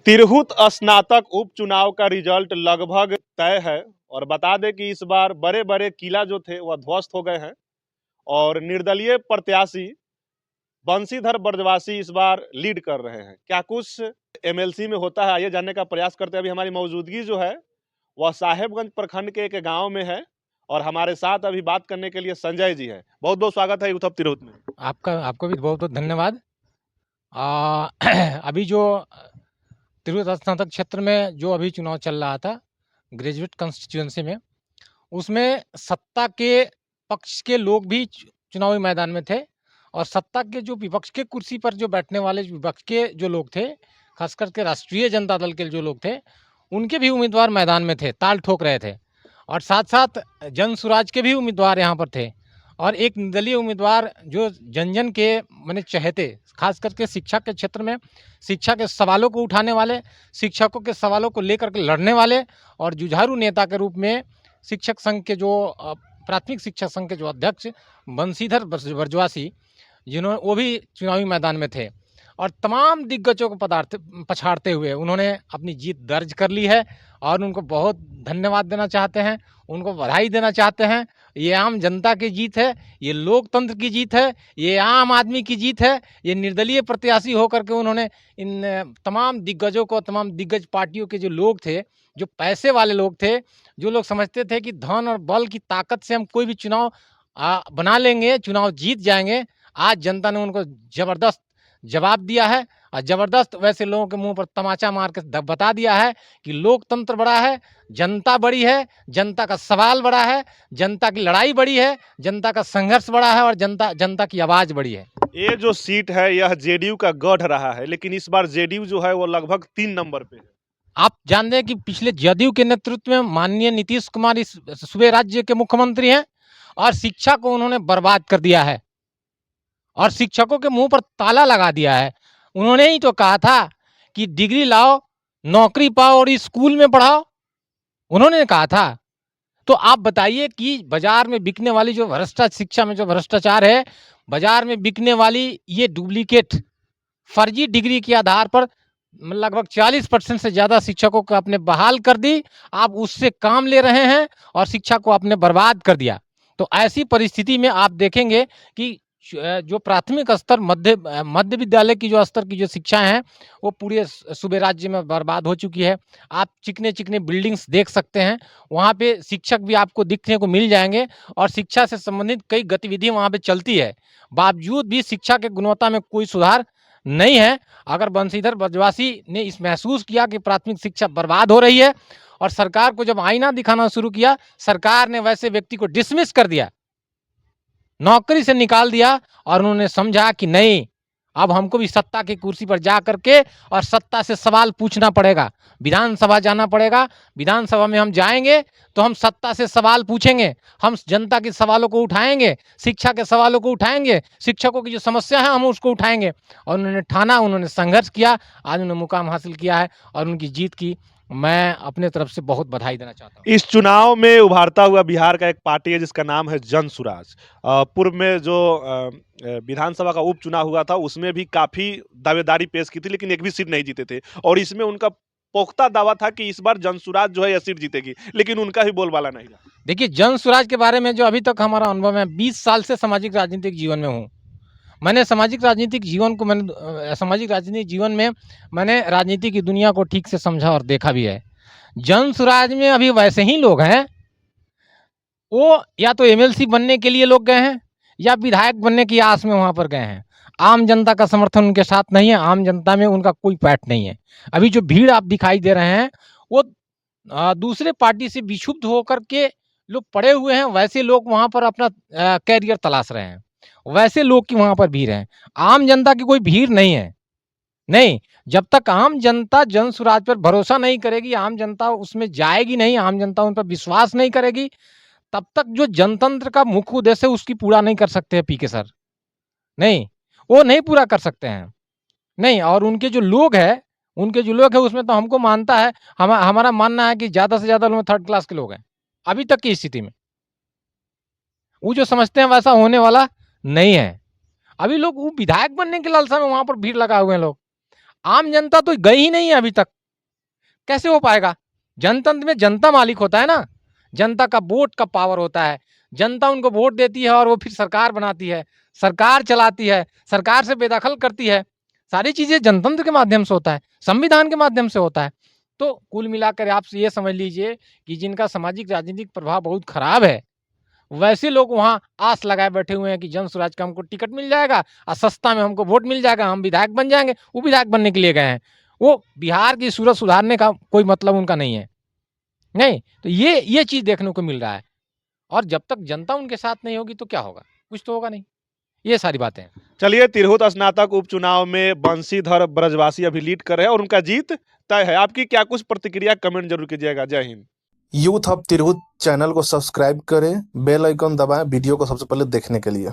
तिरहुत स्नातक उपचुनाव का रिजल्ट लगभग तय है और बता दें कि इस बार बड़े बड़े किला जो थे वह ध्वस्त हो गए हैं और निर्दलीय प्रत्याशी बंशीधर ब्रजवासी इस बार लीड कर रहे हैं। क्या कुछ एमएलसी में होता है, आइए जानने का प्रयास करते हैं। अभी हमारी मौजूदगी जो है वह साहेबगंज प्रखंड के एक गांव में है और हमारे साथ अभी बात करने के लिए संजय जी है। बहुत बहुत स्वागत है यूथ ऑफ तिरहुत में। आपको भी बहुत बहुत धन्यवाद। अभी जो तिरहुत स्नातक क्षेत्र में जो अभी चुनाव चल रहा था ग्रेजुएट कंस्टिट्यूएंसी में, उसमें सत्ता के पक्ष के लोग भी चुनावी मैदान में थे और सत्ता के जो विपक्ष के कुर्सी पर जो बैठने वाले विपक्ष के जो लोग थे, खास करके राष्ट्रीय जनता दल के जो लोग थे, उनके भी उम्मीदवार मैदान में थे, ताल ठोक रहे थे। और साथ साथ जन सुराज के भी उम्मीदवार यहाँ पर थे और एक निर्दलीय उम्मीदवार जो जन जन के माने चहेते, खास करके शिक्षा के क्षेत्र में शिक्षा के सवालों को उठाने वाले, शिक्षकों के सवालों को लेकर के लड़ने वाले और जुझारू नेता के रूप में शिक्षक संघ के जो प्राथमिक शिक्षक संघ के जो अध्यक्ष बंशीधर ब्रजवासी, जिन्होंने वो भी चुनावी मैदान में थे और तमाम दिग्गजों को पछाड़ते हुए उन्होंने अपनी जीत दर्ज कर ली है और उनको बहुत धन्यवाद देना चाहते हैं, उनको बधाई देना चाहते हैं। ये आम जनता की जीत है, ये लोकतंत्र की जीत है, ये आम आदमी की जीत है। ये निर्दलीय प्रत्याशी होकर के उन्होंने इन तमाम दिग्गजों को, तमाम दिग्गज पार्टियों के जो लोग थे, जो पैसे वाले लोग थे, जो लोग समझते थे कि धन और बल की ताकत से हम कोई भी चुनाव बना लेंगे, चुनाव जीत जाएंगे, आज जनता ने उनको जबरदस्त जवाब दिया है और जबरदस्त वैसे लोगों के मुंह पर तमाचा मार के बता दिया है कि लोकतंत्र बड़ा है, जनता बड़ी है, जनता का सवाल बड़ा है, जनता की लड़ाई बड़ी है, जनता का संघर्ष बड़ा है और जनता की आवाज बड़ी है। ये जो सीट है यह जेडीयू का गढ़ रहा है, लेकिन इस बार जेडीयू जो है वो लगभग 3 नंबर पे है। आप जानते हैं कि पिछले जदयू के नेतृत्व में माननीय नीतीश कुमार इस सूबे राज्य के मुख्यमंत्री हैं और शिक्षा को उन्होंने बर्बाद कर दिया है और शिक्षकों के मुंह पर ताला लगा दिया है। उन्होंने ही तो कहा था कि डिग्री लाओ, नौकरी पाओ और स्कूल में पढ़ाओ, उन्होंने कहा था। तो आप बताइए कि बाजार में बिकने वाली जो शिक्षा में जो भ्रष्टाचार है, बाजार में बिकने वाली ये डुप्लीकेट फर्जी डिग्री के आधार पर लगभग 40% से ज्यादा शिक्षकों को आपने बहाल कर दी, आप उससे काम ले रहे हैं और शिक्षा को आपने बर्बाद कर दिया। तो ऐसी परिस्थिति में आप देखेंगे कि जो प्राथमिक स्तर, मध्य विद्यालय की जो स्तर की जो शिक्षा है वो पूरे सूबे राज्य में बर्बाद हो चुकी है। आप चिकने चिकने बिल्डिंग्स देख सकते हैं, वहाँ पे शिक्षक भी आपको दिखने को मिल जाएंगे और शिक्षा से संबंधित कई गतिविधियां वहाँ पे चलती है, बावजूद भी शिक्षा के गुणवत्ता में कोई सुधार नहीं है। अगर बंशीधर ब्रजवासी ने इस महसूस किया कि प्राथमिक शिक्षा बर्बाद हो रही है और सरकार को जब आईना दिखाना शुरू किया, सरकार ने वैसे व्यक्ति को डिसमिस कर दिया, नौकरी से निकाल दिया और उन्होंने समझा कि नहीं, अब हमको भी सत्ता की कुर्सी पर जा करके और सत्ता से सवाल पूछना पड़ेगा, विधानसभा जाना पड़ेगा। विधानसभा में हम जाएंगे तो हम सत्ता से सवाल पूछेंगे, हम जनता के सवालों को उठाएंगे, शिक्षा के सवालों को उठाएंगे, शिक्षकों की जो समस्या है हम उसको उठाएंगे। और उन्होंने ठाना, उन्होंने संघर्ष किया, आज उन्होंने मुकाम हासिल किया है और उनकी जीत की मैं अपने तरफ से बहुत बधाई देना चाहता हूँ। इस चुनाव में उभारता हुआ बिहार का एक पार्टी है जिसका नाम है जन सुराज। पूर्व में जो विधानसभा का उपचुनाव हुआ था उसमें भी काफी दावेदारी पेश की थी, लेकिन एक भी सीट नहीं जीते थे और इसमें उनका पुख्ता दावा था कि इस बार जन सुराज जो है यह सीट जीतेगी, लेकिन उनका ही बोलबाला नहीं रहा। देखिए, जन सुराज के बारे में जो अभी तक हमारा अनुभव है, 20 साल से सामाजिक राजनीतिक जीवन में हूँ। मैंने सामाजिक राजनीतिक जीवन में मैंने राजनीति की दुनिया को ठीक से समझा और देखा भी है। जन सुराज में अभी वैसे ही लोग हैं, वो या तो एमएलसी बनने के लिए लोग गए हैं या विधायक बनने की आस में वहां पर गए हैं। आम जनता का समर्थन उनके साथ नहीं है, आम जनता में उनका कोई पैठ नहीं है। अभी जो भीड़ आप दिखाई दे रहे हैं वो दूसरे पार्टी से विक्षुब्ध होकर के लोग पड़े हुए हैं, वैसे लोग वहां पर अपना कैरियर तलाश रहे हैं, वैसे लोग की वहां पर भीड़ है। आम जनता की कोई भीड़ नहीं है। नहीं, जब तक आम जनता जन सुराज पर भरोसा नहीं करेगी, आम जनता उसमें जाएगी नहीं, आम जनता उन पर विश्वास नहीं करेगी, तब तक जो जनतंत्र का मुख्य उद्देश्य है उसकी पूरा नहीं कर सकते हैं पीके सर। नहीं, वो नहीं पूरा कर सकते हैं। नहीं, और उनके जो लोग है उसमें तो हमको मानता है, हमारा मानना है कि ज्यादा से ज्यादा लोग थर्ड क्लास के लोग हैं अभी तक की स्थिति में। वो जो समझते हैं वैसा होने वाला नहीं है। अभी लोग वो विधायक बनने के लालसा में वहां पर भीड़ लगा हुए हैं लोग। आम जनता तो गई ही नहीं है अभी तक। कैसे हो पाएगा? जनतंत्र में जनता मालिक होता है ना, जनता का वोट का पावर होता है। जनता उनको वोट देती है और वो फिर सरकार बनाती है, सरकार चलाती है, सरकार से बेदखल करती है। सारी चीजें जनतंत्र के माध्यम से होता है, संविधान के माध्यम से होता है। तो कुल मिलाकर आप ये समझ लीजिए कि जिनका सामाजिक राजनीतिक प्रभाव बहुत खराब है, वैसे लोग वहां आस लगाए बैठे हुए हैं कि जन स्वराज का हमको टिकट मिल जाएगा और सस्ता में हमको वोट मिल जाएगा, हम विधायक बन जाएंगे। वो विधायक बनने के लिए गए हैं, वो बिहार की सूरत सुधारने का कोई मतलब उनका नहीं है। नहीं, तो ये चीज देखने को मिल रहा है। और जब तक जनता उनके साथ नहीं होगी तो क्या होगा? कुछ तो होगा नहीं। ये सारी बातें हैं। चलिए, तिरहुत स्नातक उपचुनाव में बंशीधर ब्रजवासी अभी लीड कर रहे हैं और उनका जीत तय है। आपकी क्या कुछ प्रतिक्रिया कमेंट जरूर कीजिएगा। जय Hind. Youth hub Tirhut channel को सब्सक्राइब करें, बेल आइकन दबाएं वीडियो को सबसे पहले देखने के लिए।